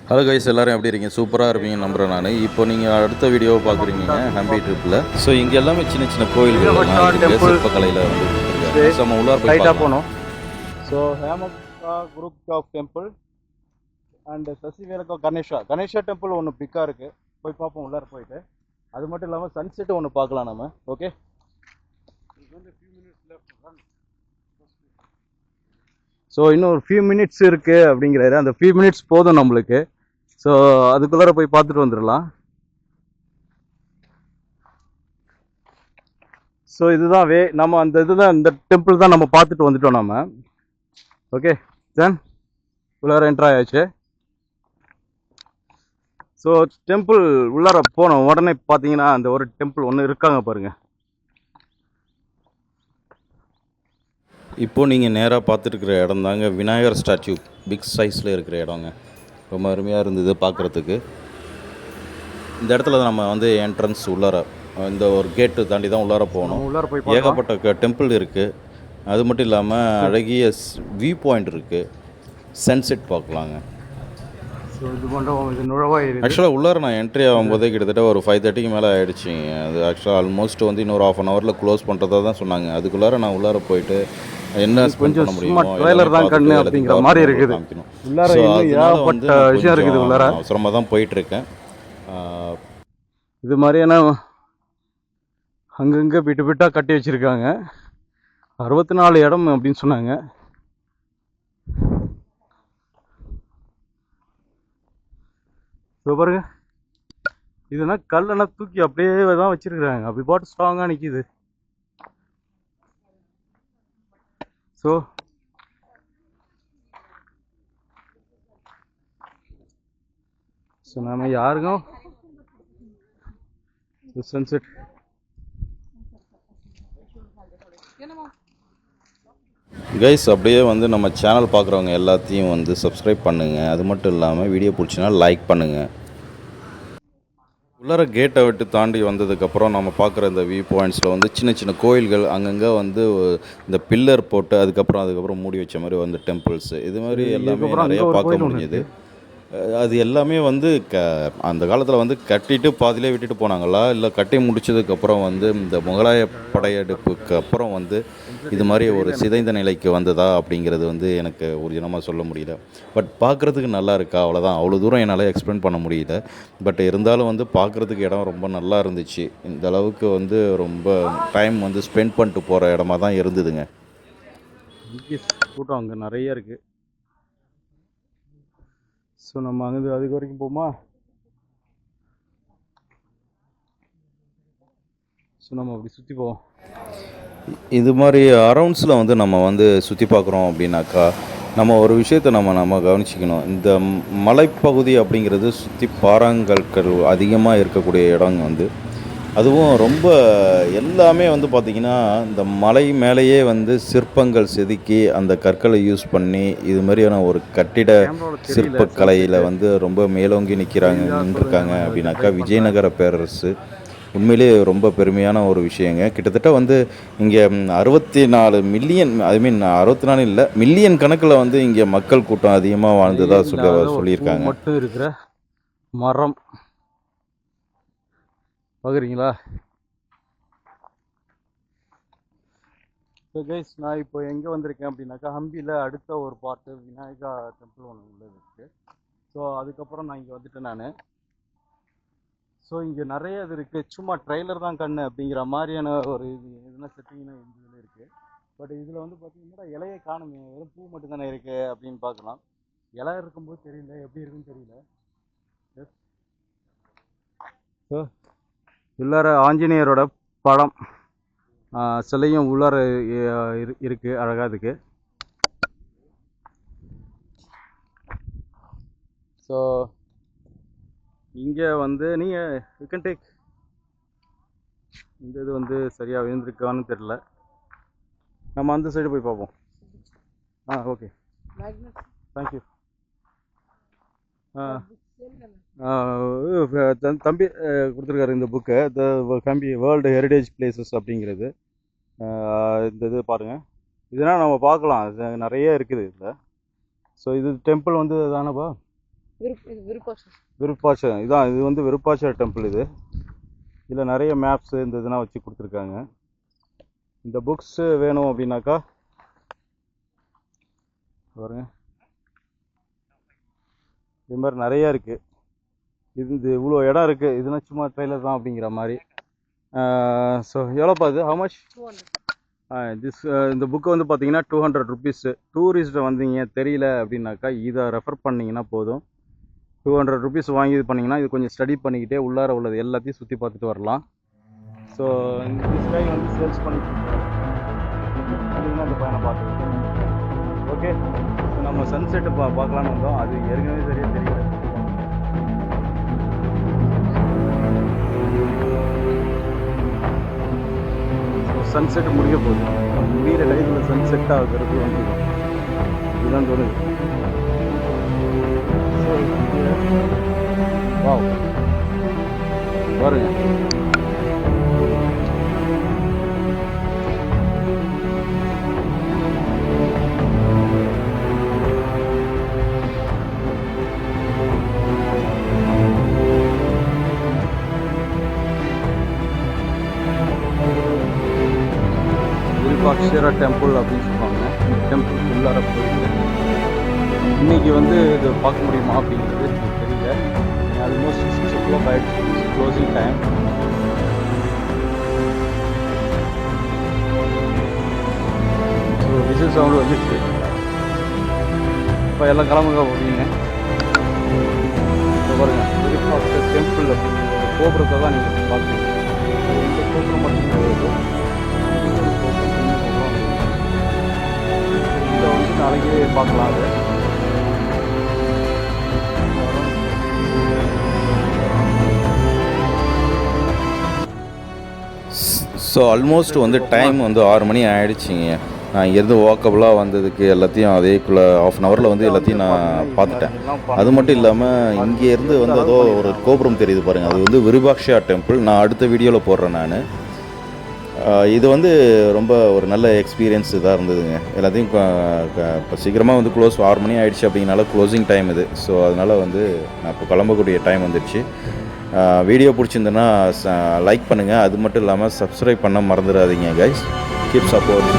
Hello guys, எல்லாரும் எப்படி இருக்கீங்க? சூப்பராக இருப்பீங்கன்னு நம்புகிறேன் நான். இப்போ நீங்கள் அடுத்த வீடியோவை பார்க்குறீங்க ஹம்பி ட்ரிப்பில். ஸோ இங்கே எல்லாமே சின்ன சின்ன கோயில்கள் சிற்பக்கலையில் வந்து கொடுத்துருக்காங்க. நம்ம உள்ளார போய் போனோம். ஸோ ஹேமகா குரூப் ஆஃப் டெம்பிள் அண்ட் சசிவேலக்கா கணேஷா டெம்பிள் ஒன்று பிக்காக இருக்குது. போய் பார்ப்போம் உள்ளார போயிட்டு. அது மட்டும் இல்லாமல் சன்செட்டு ஒன்று பார்க்கலாம் நம்ம. ஓகே, ஸோ இன்னும் ஒரு ஃபியூ மினிட்ஸ் இருக்குது அப்படிங்கிறாரு. அந்த ஃபியூ மினிட்ஸ் போதும் நம்மளுக்கு. ஸோ அதுக்குள்ளார போய் பார்த்துட்டு வந்துடலாம். ஸோ இதுதான் நம்ம அந்த இதுதான் இந்த டெம்பிள் தான் நம்ம பார்த்துட்டு வந்துட்டோம் நம்ம. ஓகே, தென் உள்ளார என்ட்ரு ஆயாச்சு. ஸோ டெம்பிள் உள்ளார போனோம் உடனே பார்த்தீங்கன்னா அந்த ஒரு டெம்பிள் ஒன்று இருக்காங்க பாருங்கள். இப்போது நீங்கள் நேராக பார்த்துருக்குற இடம் தாங்க விநாயகர் ஸ்டாச்சு. பிக் சைஸில் இருக்கிற இடங்க. ரொம்ப அருமையாக இருந்தது பார்க்குறதுக்கு. இந்த இடத்துல நம்ம வந்து என்ட்ரன்ஸ் உள்ளார இந்த ஒரு கேட்டு தாண்டி தான் உள்ளார போகணும். உள்ளார போய் ஏகப்பட்ட டெம்பிள் இருக்குது. அது மட்டும் இல்லாமல் அழகிய வியூ பாயிண்ட் இருக்குது. சன்செட் பார்க்கலாங்க. ஸோ இது பண்ணுறோம். இது நுழைவாயில் ஆக்சுவலாக உள்ளார நான் என்ட்ரி ஆகும்போதே கிட்டத்தட்ட ஒரு 5:30க்கு மேலே ஆகிடுச்சு. அது ஆக்சுவலாக ஆல்மோஸ்ட் வந்து இன்னொரு ½ hour க்ளோஸ் பண்ணுறதா தான் சொன்னாங்க. அதுக்குள்ளார நான் உள்ளார போயிட்டு என்ன கொஞ்சம் ட்ரைலர் தான் கண்ணு அப்படிங்கிற மாதிரி இருக்குது. உள்ளார ஏகப்பட்ட விஷயம் இருக்குது. உள்ளார அவசரமாக தான் போயிட்டுருக்கேன். இது மாதிரியான அங்கங்கே விட்டு கட்டி வச்சுருக்காங்க. 64 இடம் அப்படின்னு சொன்னாங்க. இப்போ பாருங்க, இதுனா கல்லெல்லாம் தூக்கி அப்படியே தான் வச்சிருக்கிறாங்க. அப்படி பாட்டு ஸ்ட்ராங்காக நிற்கிது. ஸோ நம்ம யாருக்கும் சன்செட் கைஸ், அப்படியே வந்து நம்ம சேனல் பார்க்குறவங்க எல்லாத்தையும் வந்து சப்ஸ்கிரைப் பண்ணுங்கள். அது மட்டும் இல்லாமல் வீடியோ பிடிச்சினா லைக் பண்ணுங்கள். உள்ளார கேட்டை விட்டு தாண்டி வந்ததுக்கப்புறம் நம்ம பார்க்குற இந்த வியூ பாயிண்ட்ஸில் வந்து சின்ன சின்ன கோயில்கள் அங்கங்கே வந்து இந்த பில்லர் போட்டு அதுக்கப்புறம் மூடி வச்ச மாதிரி வந்து டெம்பிள்ஸு இது மாதிரி எல்லாமே நிறையா பார்க்க முடிஞ்சுது. அது எல்லாமே வந்து அந்த காலத்தில் வந்து கட்டிட்டு பாதிலே விட்டுட்டு போனாங்களா, இல்லை கட்டி முடிச்சதுக்கப்புறம் வந்து இந்த முகலாய படையெடுப்புக்கு அப்புறம் வந்து இது மாதிரி ஒரு சிதைந்த நிலைக்கு வந்ததா அப்படிங்கிறது வந்து எனக்கு ஒரிஜினமாக சொல்ல முடியல. பட் பார்க்குறதுக்கு நல்லா இருக்கா, அவ்வளோதான். அவ்வளோ தூரம் என்னால் எக்ஸ்பிளைன் பண்ண முடியல. பட் இருந்தாலும் வந்து பார்க்குறதுக்கு இடம் ரொம்ப நல்லா இருந்துச்சு. இந்த அளவுக்கு வந்து ரொம்ப டைம் வந்து ஸ்பெண்ட் பண்ணிட்டு போகிற இடமா தான் இருந்ததுங்க. கூட்டம் அங்கே நிறைய இருக்குது. ஸோ நம்ம அங்கே அதுக்கு வரைக்கும் போமா. ஸோ நம்ம அப்படி சுற்றி போவோம். இது மாதிரி அரவுண்ட்ஸில் வந்து நம்ம வந்து சுற்றி பார்க்குறோம் அப்படின்னாக்கா நம்ம ஒரு விஷயத்தை நம்ம கவனிச்சிக்கணும். இந்த மலைப்பகுதி அப்படிங்கிறது சுற்றி பாறாங்கற்கள் அதிகமாக இருக்கக்கூடிய இடங்க வந்து, அதுவும் ரொம்ப எல்லாமே வந்து பார்த்திங்கன்னா இந்த மலை மேலேயே வந்து சிற்பங்கள் செதுக்கி அந்த கற்களை யூஸ் பண்ணி இது மாதிரியான ஒரு கட்டிட சிற்பக்கலையில் வந்து ரொம்ப மேலோங்கி நின்றுருக்காங்க அப்படின்னாக்கா விஜயநகர பேரரசு உண்மையிலே ரொம்ப பெருமையான ஒரு விஷயங்க. கிட்டத்தட்ட வந்து இங்கே 64 மில்லியன், ஐ மீன் 64 இல்லை மில்லியன் கணக்கில் வந்து இங்கே மக்கள் கூட்டம் அதிகமாக வாழ்ந்ததாக சொல்லியிருக்காங்க. மட்டும் இருக்கிற மரம் பார்க்குறீங்களா? ஸோ கைஸ், நான் இப்போ எங்கே வந்திருக்கேன் அப்படின்னாக்கா ஹம்பியில் அடுத்த ஒரு பார்ட்டு விநாயகா டெம்பிள் ஒன்று உள்ளது இருக்குது. ஸோ அதுக்கப்புறம் நான் இங்கே வந்துட்டேன் நான். ஸோ இங்கே நிறைய இது இருக்குது. சும்மா ட்ரெய்லர் தான் கண்ணு அப்படிங்கிற மாதிரியான ஒரு இதுனா செட்டிங்னா இந்த இதில் இருக்குது. பட் இதில் வந்து பார்த்தீங்கன்னா இலையை காணுமே, வெறும் பூ மட்டும் தானே இருக்குது அப்படின்னு பார்க்கலாம். இலை இருக்கும்போது தெரியல, எப்படி இருக்குன்னு தெரியல. ஸோ உள்ளார ஆஞ்சநேயரோட படம் சிலையும் உள்ளார இருக்குது. அழகாக இதுக்கு. ஸோ இங்கே வந்து நீங்கள் யூ கேன் டேக். இந்த இது வந்து சரியாக விழுந்திருக்கான்னு தெரில. நம்ம அந்த சைடு போய் பார்ப்போம். Okay, thank you. தம்பி கொடுத்துருக்காரு இந்த புக்கை, த ஹம்பி வேர்ல்டு ஹெரிடேஜ் பிளேசஸ் அப்படிங்கிறது. இந்த இது பாருங்கள். இதெல்லாம் நம்ம பார்க்கலாம், இது நிறைய இருக்குது இதில். ஸோ இது டெம்பிள் வந்து தானேப்பா? விருப்பாட்சம் இதான், இது வந்து விருப்பாட்சர் டெம்பிள். இதில் நிறைய மேப்ஸு இந்த இதெல்லாம் வச்சு கொடுத்துருக்காங்க. இந்த புக்ஸு வேணும் அப்படின்னாக்கா பாருங்க, இது மாதிரி நிறையா இருக்குது. இது இவ்வளோ இடம் இருக்குது, இதெல்லாம் சும்மா ட்ரெயிலர் தான் அப்படிங்கிற மாதிரி. ஸோ எவ்வளோப்பா இது? How much? இந்த புக்கு வந்து பார்த்தீங்கன்னா 200 ருபீஸு. டூரிஸ்ட்டை வந்தீங்க தெரியல அப்படின்னாக்கா இதை ரெஃபர் பண்ணிங்கன்னா போதும். 200 ருபீஸ் வாங்கி இது பண்ணிங்கன்னா இது கொஞ்சம் ஸ்டடி பண்ணிக்கிட்டே உள்ளார உள்ளது எல்லாத்தையும் சுற்றி பார்த்துட்டு வரலாம். ஸோ இந்த ஸ்கை வந்து சேல்ஸ் பண்ணிட்டு அந்த பையனை பார்த்துக்கிட்டு ஓகே. நம்ம சன்செட்டு பார்க்கலான்னு வந்தோம், அது ஏற்கனவே சரியாக தெரியல. சன்செட் முடிய போகுது, முடிகிற டைமில் சன்செட் ஆகுறது வந்து இதுதான் தோணுது. வாவ் பாருங்க, விருப்பாட்சர டெம்பிள் அப்படின்னு சொல்லுவாங்க. இந்த டெம்பிள் உள்ளார போயிட்டு இன்னைக்கு வந்து இது பார்க்க முடியுமா அப்படிங்கிறது எனக்கு தெரியல. ஆல்மோஸ்ட் 6 o'clock ஆகிடுச்சு, closing time. So whistle sound வந்துடுச்சு. இப்போ எல்லாம் கிளம்புங்க போவீங்க. இப்போ பாருங்க, விருப்பாட்சர் டெம்பிள் அப்படிங்கிற கோபுரத்தை தான் நீங்கள் பார்க்குறீங்க. இந்த கோபுரம் மட்டும் கிடையாது, இதை வந்து நாளைக்கே பார்க்கலாம். அது ஸோ ஆல்மோஸ்ட் வந்து டைம் வந்து 6 மணி ஆகிடுச்சிங்க. நான் இங்கேருந்து வாக்கபுளாக வந்ததுக்கு எல்லாத்தையும் அதேக்குள்ளே ½ அன் ஹவரில் வந்து எல்லாத்தையும் நான் பார்த்துட்டேன். அது மட்டும் இல்லாமல் இங்கேருந்து வந்து ஏதோ ஒரு கோபுரம் தெரியுது பாருங்கள், அது வந்து விருபாக்ஷா டெம்பிள். நான் அடுத்த வீடியோவில் போடுறேன் நான். இது வந்து ரொம்ப ஒரு நல்ல எக்ஸ்பீரியன்ஸ் இதாக இருந்ததுங்க. எல்லாத்தையும் இப்போ சீக்கிரமாக வந்து க்ளோஸ் 6 மணி ஆகிடுச்சு அப்படிங்கனால க்ளோசிங் டைம் இது. ஸோ அதனால் வந்து நான் இப்போ கிளம்பக்கூடிய டைம் வந்துடுச்சு. வீடியோ பிடிச்சிருந்தேன்னா லைக் பண்ணுங்கள், அது மட்டும் இல்லாமல் சப்ஸ்கிரைப் பண்ண மறந்துடாதீங்க கைஸ். Keep support.